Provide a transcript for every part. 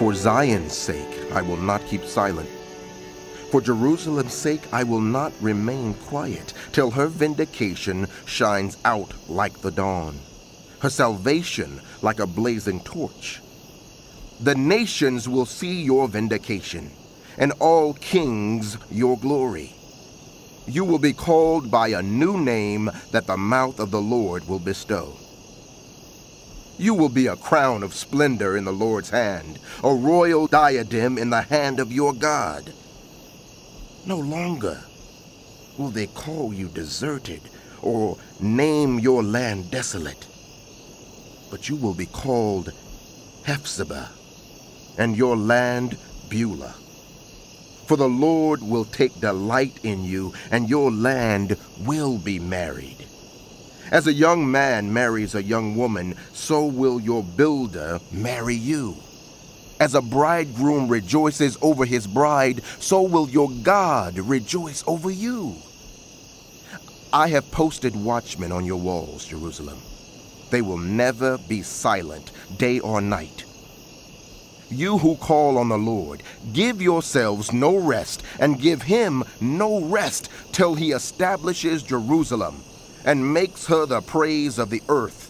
For Zion's sake, I will not keep silent. For Jerusalem's sake, I will not remain quiet till her vindication shines out like the dawn, her salvation like a blazing torch. The nations will see your vindication, and all kings your glory. You will be called by a new name that the mouth of the Lord will bestow. You will be a crown of splendor in the Lord's hand, a royal diadem in the hand of your God. No longer will they call you deserted or name your land desolate, but you will be called Hephzibah, and your land Beulah. For the Lord will take delight in you, and your land will be married. As a young man marries a young woman, so will your builder marry you. As a bridegroom rejoices over his bride, so will your God rejoice over you. I have posted watchmen on your walls, Jerusalem. They will never be silent, day or night. You who call on the Lord, give yourselves no rest, and give him no rest till he establishes Jerusalem and makes her the praise of the earth.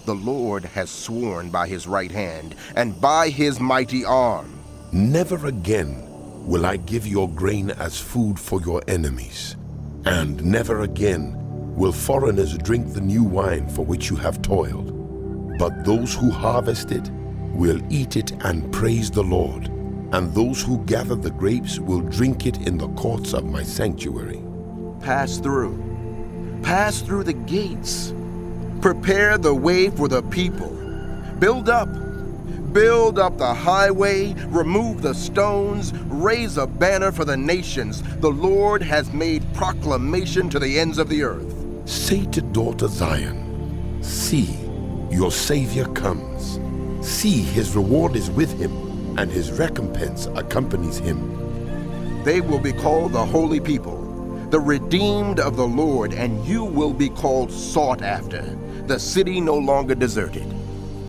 The Lord has sworn by his right hand and by his mighty arm. Never again will I give your grain as food for your enemies, and never again will foreigners drink the new wine for which you have toiled. But those who harvest it will eat it and praise the Lord, and those who gather the grapes will drink it in the courts of my sanctuary. Pass through the gates. Prepare the way for the people. Build up the highway, remove the stones, raise a banner for the nations. The Lord has made proclamation to the ends of the earth. Say to daughter Zion, see, your Savior comes. See, his reward is with him, and his recompense accompanies him. They will be called the holy people, the redeemed of the Lord, and you will be called sought after, the city no longer deserted.